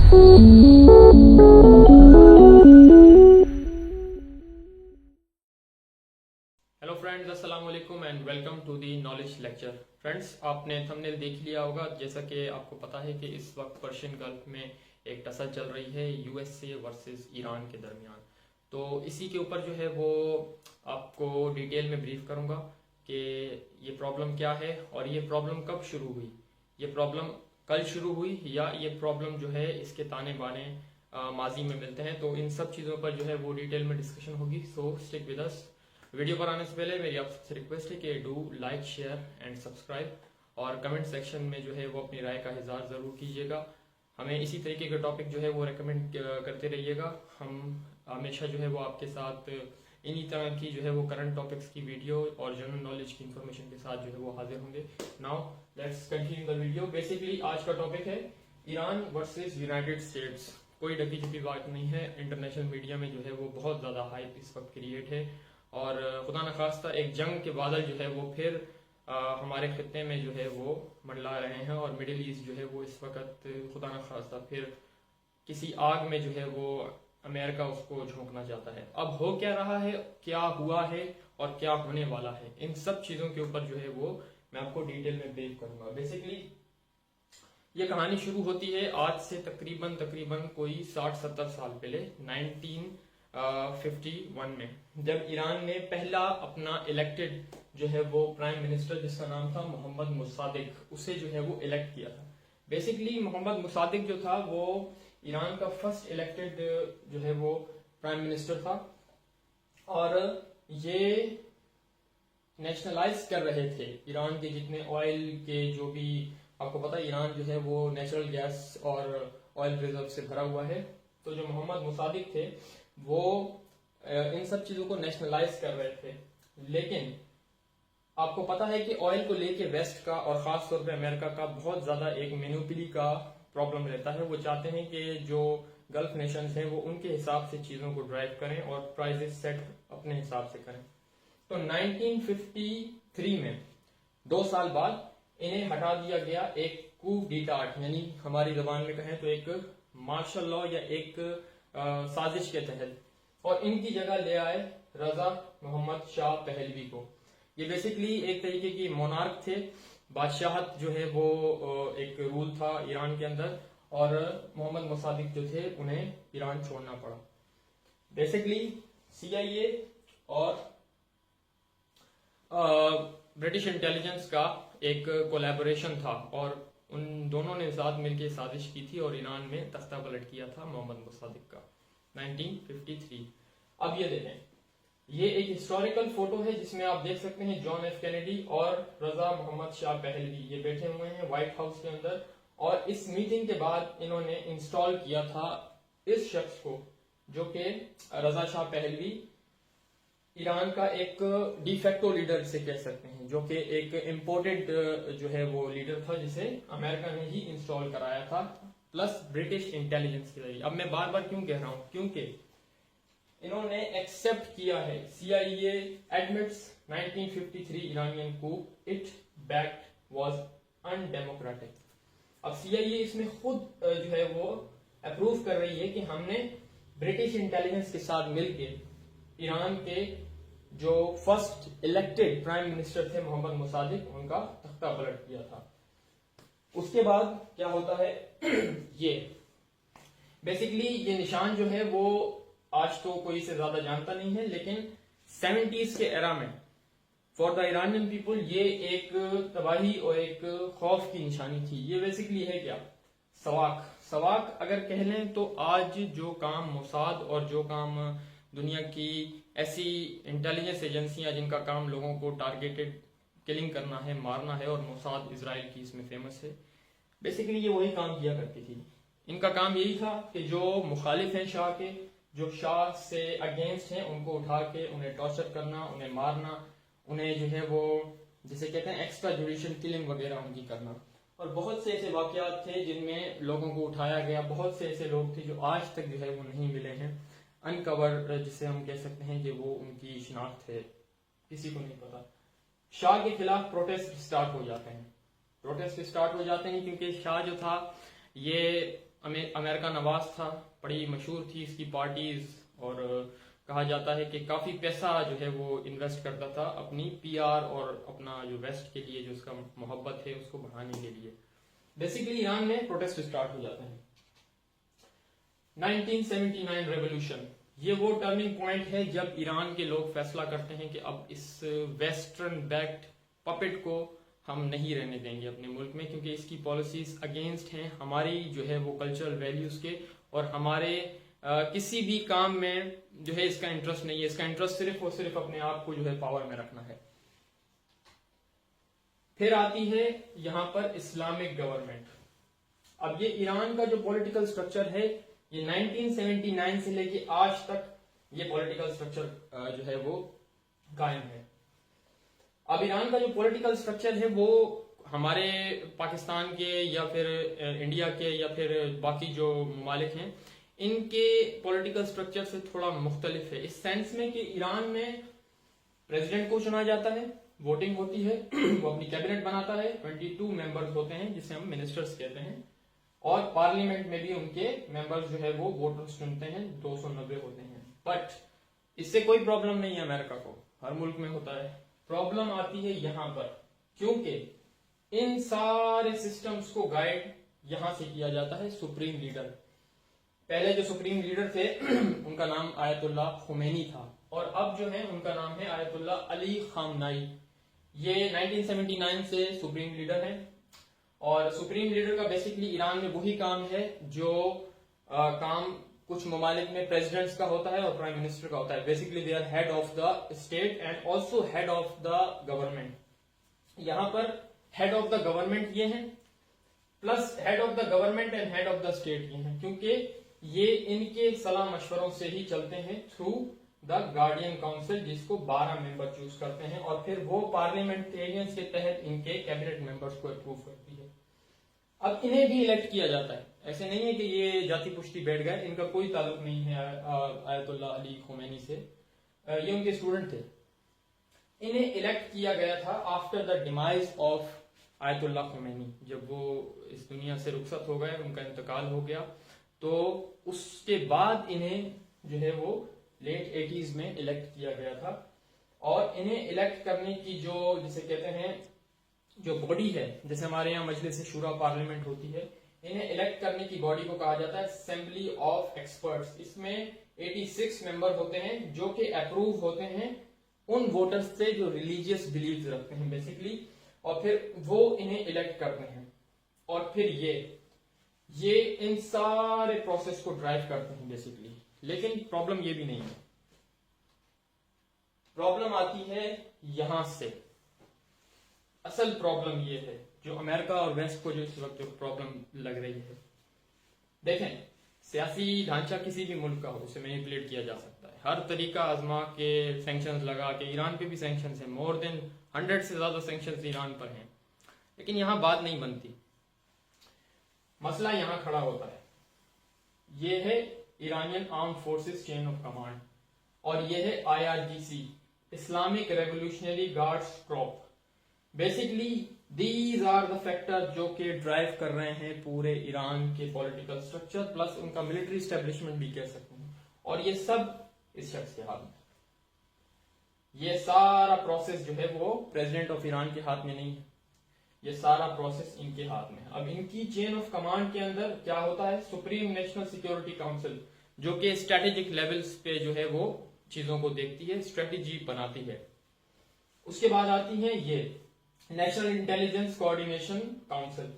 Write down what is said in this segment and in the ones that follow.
Hello friends, अस्सलाम वालेकुम and welcome to the knowledge lecture. Friends, आपने थंबनेल देख लिया होगा। जैसा कि आपको पता है कि इस वक्त पर्शियन गल्फ में एक टसल चल रही है यूएसए वर्सेस ईरान के दरमियान। तो इसी के ऊपर जो है वो आपको डिटेल में ब्रीफ करूंगा कि ये प्रॉब्लम क्या है और ये प्रॉब्लम कब शुरू हुई। ये प्रॉब्लम कल शुरू हुई या ये प्रॉब्लम जो है इसके ताने बाने माजी में मिलते हैं। तो इन सब चीज़ों पर जो है वो डिटेल में डिस्कशन होगी। सो स्टिक विद अस। वीडियो पर आने से पहले मेरी आपसे रिक्वेस्ट है कि do like, share and subscribe, और कमेंट सेक्शन में जो है वो अपनी राय का इजहार ज़रूर कीजिएगा। हमें इसी तरीके के टॉपिक जो है वो रेकमेंड करते रहिएगा। हम हमेशा जो है वो आपके साथ इन्हीं तरह की जो है वो करंट टॉपिक्स की वीडियो और जनरल नॉलेज की इंफॉर्मेशन के साथ जो है वो हाजिर होंगे। Now let's continue the video. Basically आज का टॉपिक है ईरान वर्सेस यूनाइटेड स्टेट्स। कोई ढकी छुपी बात नहीं है। इंटरनेशनल मीडिया में जो है वो बहुत ज़्यादा हाइप इस वक्त क्रिएट है और खुदा न खास्ता एक जंग के बादल जो है वो फिर हमारे खत्ते में जो है वो मंडला रहे हैं और मिडिल ईस्ट जो है वो इस वक्त खुदा न खास्ता फिर किसी आग में जो है वो अमेरिका उसको झोंकना चाहता है। अब हो क्या रहा है, क्या हुआ है और क्या होने वाला है, इन सब चीज़ों के ऊपर जो है वो मैं आपको डिटेल में ब्रीफ करूंगा। बेसिकली ये कहानी शुरू होती है आज से तकरीबन कोई 60-70 साल पहले 1951 में, जब ईरान ने पहला अपना इलेक्टेड जो है वो प्राइम मिनिस्टर, जिसका नाम था मोहम्मद मुसादिक, उसे जो है वो इलेक्ट किया था। बेसिकली मोहम्मद मुसादिक जो था वो ईरान का फर्स्ट इलेक्टेड जो है वो प्राइम मिनिस्टर था और ये नेशनलाइज कर रहे थे ईरान के जितने ऑयल के, जो भी आपको पता है ईरान जो है वो नेचुरल गैस और ऑयल रिजर्व से भरा हुआ है। तो जो मोहम्मद मुसादिक थे वो इन सब चीजों को नेशनलाइज कर रहे थे। लेकिन आपको पता है कि ऑयल को लेके वेस्ट का और खास तौर पे अमेरिका का बहुत ज्यादा एक मेनोपली का प्रॉब्लम रहता है। वो चाहते हैं कि जो गल्फ नेशंस हैं वो उनके हिसाब से चीजों को ड्राइव करें और प्राइसेस सेट अपने हिसाब से करें। तो 1953 में 2 साल बाद इन्हें हटा दिया गया एक कू डीटाट, यानी हमारी जबान में कहें तो एक मार्शल लॉ या एक साजिश के तहत, और इनकी जगह ले आए रजा मोहम्मद शाह पहलवी को। ये बेसिकली एक तरीके की मोनार्क थे। बादशाहत जो है वो एक रूल था ईरान के अंदर और मोहम्मद मुसादिक जो थे उन्हें ईरान छोड़ना पड़ा। बेसिकली CIA और ब्रिटिश इंटेलिजेंस का एक कोलैबोरेशन था और उन दोनों ने साथ मिलकर साजिश की थी और ईरान में तख्ता पलट किया था मोहम्मद मुसादिक का 1953। अब ये देखें, ये एक हिस्टोरिकल फोटो है जिसमें आप देख सकते हैं जॉन F कैनेडी और रजा मोहम्मद शाह पहलवी ये बैठे हुए हैं व्हाइट हाउस के अंदर। और इस मीटिंग के बाद इन्होंने इंस्टॉल किया था इस शख्स को, जो कि रजा शाह पहलवी ईरान का एक डिफेक्टो लीडर से कह सकते हैं, जो कि एक इम्पोर्टेड जो है वो लीडर था जिसे अमेरिका ने ही इंस्टॉल कराया था, प्लस ब्रिटिश इंटेलिजेंस के जरिए। अब मैं बार बार क्यों कह रहा हूं, क्योंकि इन्होंने एक्सेप्ट किया है, CIA admits 1953 Iranian coup it बैक्ट was undemocratic. अब CIA इसमें खुद जो है वो अप्रूव कर रही है कि हमने ब्रिटिश इंटेलिजेंस के साथ मिलकर ईरान के जो फर्स्ट इलेक्टेड प्राइम मिनिस्टर थे मोहम्मद मुसादिक, उनका तख्ता पलट किया था। उसके बाद क्या होता है ये बेसिकली ये निशान जो है वो आज तो कोई से ज्यादा जानता नहीं है, लेकिन 70s के एरा में फॉर द ईरानियन पीपल ये एक तबाही और एक खौफ की निशानी थी। ये बेसिकली है क्या, सवाक अगर कह लें तो आज जो काम मोसाद और जो काम दुनिया की ऐसी इंटेलिजेंस एजेंसियां जिनका काम लोगों को टारगेटेड किलिंग करना है, मारना है, और मोसाद इजराइल की इसमें फेमस है, बेसिकली ये वही काम किया करती थी। इनका काम यही था कि जो मुखालिफ हैं शाह के, जो शाह से अगेंस्ट हैं, उनको उठा के उन्हें टॉर्चर करना, उन्हें मारना, उन्हें जो है वो जिसे कहते हैं एक्स्ट्रा जुडिशियल किलिंग वगैरह उनकी करना। और बहुत से ऐसे वाकयात थे जिनमें लोगों को उठाया गया। बहुत से ऐसे लोग थे जो आज तक जो है वो नहीं मिले हैं, अनकवर जिसे हम कह सकते हैं कि वो उनकी शिनाख्त है, किसी को नहीं पता। शाह के खिलाफ प्रोटेस्ट स्टार्ट हो जाते हैं क्योंकि शाह जो था ये अमेरिका नवाज था, बड़ी मशहूर थी इसकी पार्टीज, और कहा जाता है कि काफी पैसा जो है वो इन्वेस्ट करता था अपनी पीआर और अपना जो वेस्ट के लिए जो उसका मोहब्बत है उसको बढ़ाने के लिए। बेसिकली ईरान में प्रोटेस्ट स्टार्ट हो जाते हैं। 1979 रेवोल्यूशन, ये वो टर्निंग पॉइंट है जब ईरान के लोग फैसला करते हैं कि अब इस वेस्टर्न बैक्ड पपेट को हम नहीं रहने देंगे अपने मुल्क में, क्योंकि इसकी पॉलिसीज अगेंस्ट हैं हमारी जो है वो कल्चरल वैल्यूज के, और हमारे किसी भी काम में जो है इसका इंटरेस्ट नहीं है। इसका इंटरेस्ट सिर्फ और सिर्फ अपने आप को जो है पावर में रखना है। फिर आती है यहां पर इस्लामिक गवर्नमेंट। अब ये ईरान का जो पॉलिटिकल स्ट्रक्चर है ये 1979 से लेके आज तक ये पॉलिटिकल स्ट्रक्चर जो है वो कायम है। अब ईरान का जो पॉलिटिकल स्ट्रक्चर है वो हमारे पाकिस्तान के या फिर इंडिया के या फिर बाकी जो ममालिक हैं इनके पॉलिटिकल स्ट्रक्चर से थोड़ा मुख्तलिफ है, इस सेंस में कि ईरान में प्रेसिडेंट को चुना जाता है, वोटिंग होती है, वो अपनी कैबिनेट बनाता है, 22 मेंबर्स होते हैं जिसे हम मिनिस्टर्स कहते हैं, और पार्लियामेंट में भी उनके मेंबर्स जो है वो वोटर्स चुनते हैं, 290 होते हैं। बट इससे कोई प्रॉब्लम नहीं है अमेरिका को, हर मुल्क में होता है। प्रॉब्लम आती है यहां पर, क्योंकि इन सारे सिस्टम्स को गाइड यहां से किया जाता है सुप्रीम लीडर। पहले जो सुप्रीम लीडर थे उनका नाम आयतुल्लाह खुमैनी था, और अब जो है उनका नाम है आयतुल्लाह अली खामनाई। ये 1979 से सुप्रीम लीडर हैं, और सुप्रीम लीडर का बेसिकली ईरान में वही काम है जो काम कुछ ममालिक में प्रेसिडेंट्स का होता है और प्राइम मिनिस्टर का होता है। Basically they are head of the state and also head of the government. यहां पर हेड ऑफ द गवर्नमेंट ये हैं, plus head of the government and head of the state ये हैं, क्योंकि ये इनके सलाह मशवरों से ही चलते हैं थ्रू द गार्डियन काउंसिल, जिसको 12 मेंबर चूज करते हैं, और फिर वो पार्लियामेंटेरियंस के तहत इनके कैबिनेट मेंबर्स को अप्रूव करती है। अब इन्हें भी इलेक्ट किया जाता है, ऐसे नहीं है कि ये जाति पुष्टि बैठ गए, इनका कोई ताल्लुक नहीं है आयतुल्लाह अली खुमैनी से, ये उनके स्टूडेंट थे। इन्हें इलेक्ट किया गया था after the demise of Ayatollah Khomeini, जब वो इस दुनिया से रुखसत हो गए, उनका इंतकाल हो गया, तो उसके बाद इन्हें जो है वो लेट 80s में इलेक्ट किया गया था। और इन्हें इलेक्ट करने की जो जिसे कहते हैं जो बॉडी है, जैसे हमारे यहाँ मजलिस शूरा पार्लियामेंट होती है, इन्हें इलेक्ट करने की बॉडी को कहा जाता है असेंबली ऑफ एक्सपर्ट्स। इसमें 86 मेंबर होते हैं जो कि अप्रूव होते हैं उन वोटर्स से जो रिलीजियस बिलीव्स रखते हैं बेसिकली, और फिर वो इन्हें इलेक्ट करते हैं, और फिर ये इन सारे प्रोसेस को ड्राइव करते हैं बेसिकली। लेकिन प्रॉब्लम ये भी नहीं है, प्रॉब्लम आती है यहां से। असल प्रॉब्लम ये है जो अमेरिका और वेस्ट को जो इस वक्त जो प्रॉब्लम लग रही है। देखें, सियासी ढांचा किसी भी मुल्क का हो उसे मैनिपुलेट किया जा सकता है, हर तरीका आजमा के सैंक्शंस लगा के, ईरान पे भी सैंक्शंस हैं, मोर देन 100 से ज्यादा सैंक्शंस ईरान पर हैं, लेकिन यहां बात नहीं बनती। मसला यहां खड़ा होता है, ये है Iranian arm forces chain of command, और ये है IRGC, Islamic revolutionary guards corps. Basically these are the factor जो कि ड्राइव कर रहे हैं पूरे ईरान के पॉलिटिकल स्ट्रक्चर, प्लस उनका मिलिट्री एस्टेब्लिशमेंट भी कह सकते हैं, और ये सब इस शख्स के हाथ में। ये सारा प्रोसेस जो है वो प्रेसिडेंट ऑफ ईरान के हाथ में नहीं है, ये सारा प्रोसेस इनके हाथ में है। अब इनकी चेन ऑफ कमांड के अंदर क्या होता है, सुप्रीम नेशनल सिक्योरिटी काउंसिल, जो कि स्ट्रेटेजिक लेवल्स पे जो है वो चीजों को देखती है, स्ट्रेटेजी बनाती है। उसके बाद आती है ये नेशनल इंटेलिजेंस कोऑर्डिनेशन काउंसिल,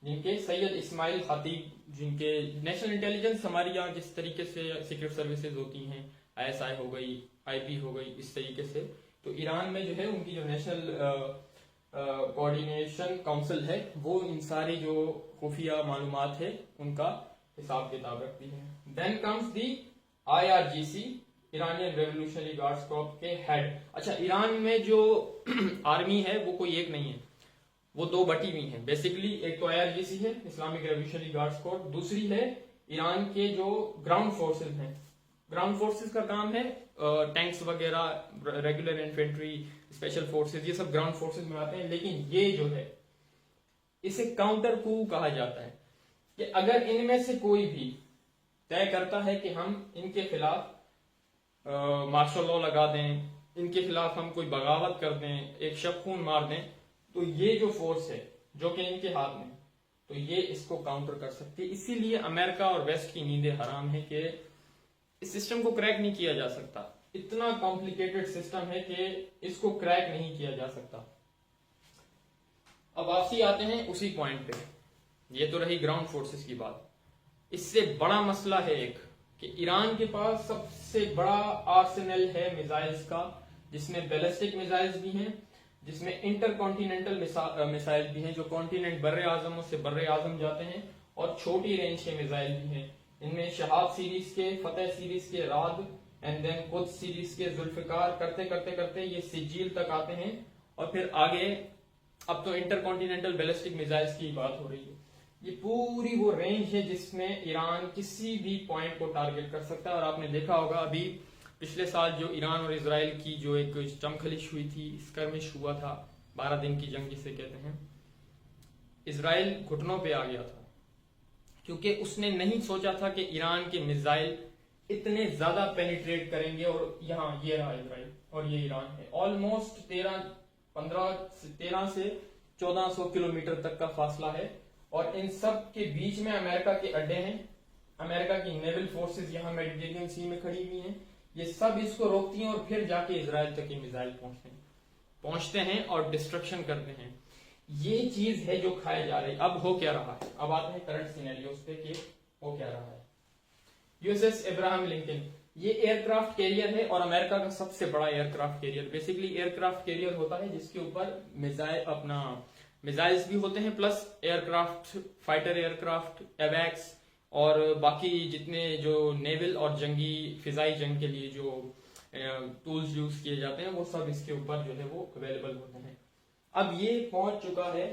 जिनके सैयद इस्माइल खतीब, जिनके नेशनल इंटेलिजेंस हमारी यहाँ जिस तरीके से सीक्रेट सर्विसेज होती हैं, ISI हो गई, IP हो गई, इस तरीके से, तो ईरान में जो है उनकी जो नेशनल कोऑर्डिनेशन काउंसिल है वो इन सारी जो खुफिया मालूमात है उनका हिसाब किताब रखती है। Then comes the IRGC, Iranian revolutionary guards corps के हेड। अच्छा, ईरान में जो आर्मी है वो कोई एक नहीं है, वो दो बटी हुई है बेसिकली। एक तो IRGC है, इस्लामिक रेवोल्यूशनरी गार्ड्स कॉर्प, दूसरी है ईरान के जो ग्राउंड फोर्सेस हैं। ग्राउंड फोर्सेस का काम है टैंक्स वगैरह, रेगुलर इन्फेंट्री, स्पेशल फोर्सेस, ये सब ग्राउंड फोर्सेस में आते हैं। लेकिन ये जो है इसे काउंटर कू कहा जाता है। कि अगर इनमें से कोई भी तय करता है कि हम इनके खिलाफ मार्शल लॉ लगा दें, इनके खिलाफ हम कोई बगावत कर दें, एक शब खून मार दें, तो ये जो फोर्स है जो कि इनके हाथ में, तो ये इसको काउंटर कर सकती है। इसीलिए अमेरिका और वेस्ट की नींदें हराम है कि इस सिस्टम को क्रैक नहीं किया जा सकता। इतना कॉम्प्लिकेटेड सिस्टम है कि इसको क्रैक नहीं किया जा सकता। अब वापसी आते हैं उसी पॉइंट पे। ये तो रही ग्राउंड फोर्सेस की बात। इससे बड़ा मसला है एक कि ईरान के पास सबसे बड़ा आर्सेनल है मिसाइल्स का, जिसमें बैलिस्टिक मिसाइल्स भी हैं, जिसमें इंटरकॉन्टिनेंटल मिसाइल भी हैं जो कॉन्टिनेंट बर्रे आजमों से बर्रे आजम जाते हैं, और छोटी रेंज के मिसाइल भी हैं। इनमें शहाब सीरीज के, फतेह सीरीज के राद, एंड देन कुद्स सीरीज के जुल्फिकार, करते करते करते ये सिजील तक आते हैं, और फिर आगे अब तो इंटरकॉन्टिनेंटल बैलिस्टिक मिसाइल्स की बात हो रही है। ये पूरी वो रेंज है जिसमें ईरान किसी भी पॉइंट को टारगेट कर सकता है। और आपने देखा होगा अभी पिछले साल जो ईरान और इजराइल की जो एक चमखलिश हुई थी, स्कर्मिश हुआ था, 12 दिन की जंग जिसे कहते हैं, इजराइल घुटनों पे आ गया था क्योंकि उसने नहीं सोचा था कि ईरान के मिसाइल इतने ज्यादा पेनिट्रेट करेंगे। और यहाँ ये रहा इजराइल और ये ईरान है, ऑलमोस्ट 13 से 1400 किलोमीटर तक का फासला है, और इन सब के बीच में अमेरिका के अड्डे हैं। अमेरिका की नेवल फोर्सेस यहाँ मेडिटेरियन सी में खड़ी हुई हैं, ये सब इसको रोकती हैं और फिर जाके इजराइल तक ये मिसाइल पहुंचते हैं और डिस्ट्रक्शन करते हैं। ये चीज है जो खाए जा रही। अब हो क्या रहा है, अब आते हैं करंट सिनेरियोस पे कि हो क्या रहा है। यूएसएस अब्राहम लिंकन ये एयरक्राफ्ट कैरियर है और अमेरिका का सबसे बड़ा aircraft carrier. Basically aircraft carrier होता है जिसके ऊपर मिसाइल्स भी होते हैं, प्लस एयरक्राफ्ट, फाइटर एयरक्राफ्ट, एवैक्स और बाकी जितने जो नेवल और जंगी फिजाई जंग के लिए जो टूल्स यूज किए जाते हैं वो सब इसके ऊपर जो है वो अवेलेबल होते हैं। अब ये पहुंच चुका है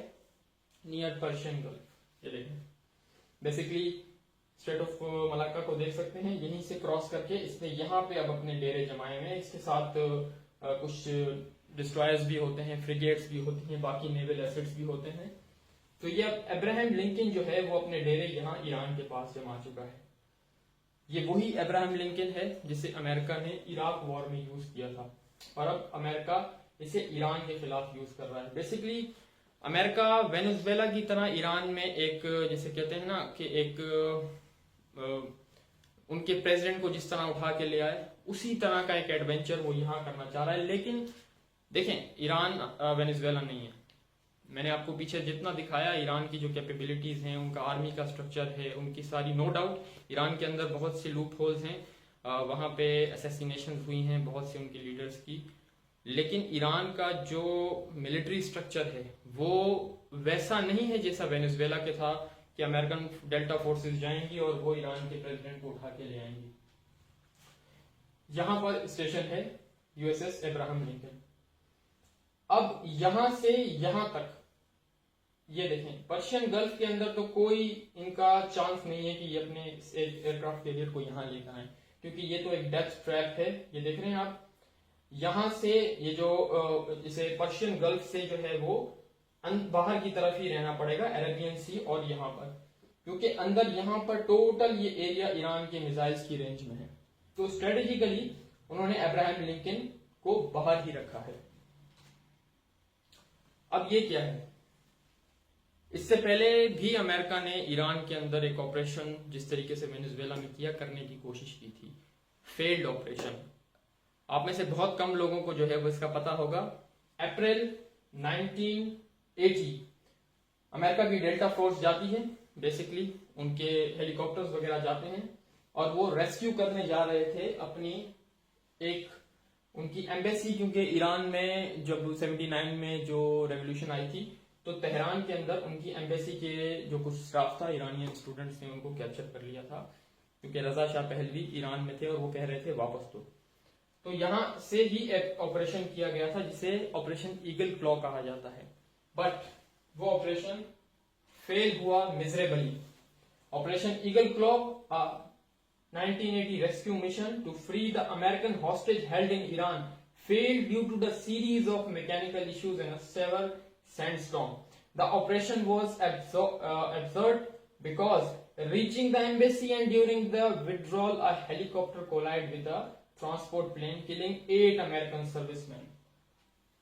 नियर पर्शियन गल्फ। ये देखें, बेसिकली स्ट्रेट ऑफ मलाक्का को देख सकते हैं, यहीं से क्रॉस करके इसने यहाँ पे अब अपने डेरे जमाए हुए। इसके साथ कुछ डिस्ट्रॉयर्स भी होते हैं, फ्रिगेट्स भी होती हैं, बाकी नेवल एसेट्स भी होते हैं। तो ये अब अब्राहम लिंकन जो है वो अपने डेरे यहाँ ईरान के पास जमा चुका है। ये वही अब्राहम लिंकन है जिसे अमेरिका ने इराक वॉर में यूज किया था, और अब अमेरिका इसे ईरान के खिलाफ यूज कर रहा है। बेसिकली अमेरिका वेनेजुएला की तरह ईरान में एक, जैसे कहते हैं ना कि एक उनके प्रेसिडेंट को जिस तरह उठा के ले आए, उसी तरह का एक एडवेंचर वो यहाँ करना चाह रहा है। लेकिन देखें, ईरान वेनेजुएला नहीं है। मैंने आपको पीछे जितना दिखाया, ईरान की जो कैपेबिलिटीज हैं, उनका आर्मी का स्ट्रक्चर है, उनकी सारी, नो डाउट ईरान के अंदर बहुत से लूप होल्स हैं, वहां पे असैसिनेशन हुई हैं बहुत से उनके लीडर्स की, लेकिन ईरान का जो मिलिट्री स्ट्रक्चर है वो वैसा नहीं है जैसा वेनेजुएला के था कि अमेरिकन डेल्टा फोर्सेस जाएंगी और वो ईरान के प्रेसिडेंट को उठा के ले आएंगी। यहां पर स्टेशन है यूएसएस अब्राहम लिंकन। अब यहां से यहां तक ये देखें, पर्शियन गल्फ के अंदर तो कोई इनका चांस नहीं है कि ये अपने एयरक्राफ्ट कैरियर को यहां लेकर आए, क्योंकि ये तो एक डेथ ट्रैप है। ये देख रहे हैं आप, यहां से ये जो इसे पर्शियन गल्फ से जो है वो बाहर की तरफ ही रहना पड़ेगा, अरेबियन सी और यहाँ पर, क्योंकि अंदर यहाँ पर टोटल ये एरिया ईरान के मिसाइल्स की रेंज में है। तो स्ट्रेटेजिकली उन्होंने अब्राहम लिंकन को बाहर ही रखा है। अब ये क्या है, इससे पहले भी अमेरिका ने ईरान के अंदर एक ऑपरेशन जिस तरीके से वेनेजुएला में किया करने की कोशिश की थी, फेल्ड ऑपरेशन। आप में से बहुत कम लोगों को जो है वो इसका पता होगा। अप्रैल 1980 अमेरिका की डेल्टा फोर्स जाती है, बेसिकली उनके हेलीकॉप्टर्स वगैरह जाते हैं और वो रेस्क्यू करने जा रहे थे अपनी एक उनकी एम्बेसी, क्योंकि ईरान में जब 79 में जो रेवोल्यूशन आई थी तो तेहरान के अंदर उनकी एम्बेसी के जो कुछ स्टाफ था, ईरानियन स्टूडेंट्स ने उनको कैप्चर कर लिया था, क्योंकि रजा शाह पहलवी ईरान में थे और वो कह रहे थे वापस दो। तो यहां से ही एक ऑपरेशन किया गया था जिसे ऑपरेशन ईगल क्लॉ कहा जाता है, बट वो ऑपरेशन फेल हुआ miserably. Operation eagle claw 1980 rescue mission to free the American hostage held in Iran failed due to the series of mechanical issues and a severe sandstorm. The operation was absurd because reaching the embassy and during the withdrawal a helicopter collided with a transport plane killing 8 American servicemen.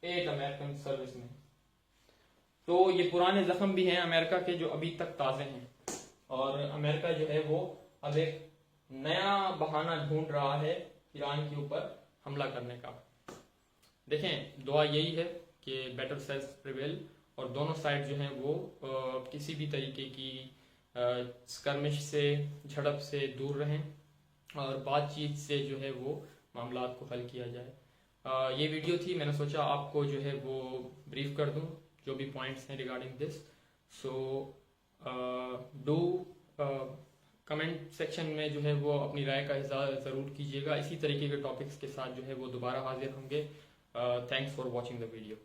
8 American servicemen. तो ये पुराने जख्म भी हैं America के जो अभी तक ताजे हैं और अमेरिका जो है वो अब एक नया बहाना ढूंढ रहा है ईरान के ऊपर हमला करने का। देखें, दुआ यही है कि बेटर सेल्स प्रिवेल और दोनों साइड जो हैं वो किसी भी तरीके की स्कर्मिश से, झड़प से दूर रहें और बातचीत से जो है वो मामला को हल किया जाए। ये वीडियो थी, मैंने सोचा आपको जो है वो ब्रीफ कर दूं जो भी पॉइंट्स हैं regarding this. So do comment section में जो है वो अपनी राय का इज़हार ज़रूर कीजिएगा। इसी तरीके के टॉपिक्स के साथ जो है वो दोबारा हाजिर होंगे। Thanks for watching the video.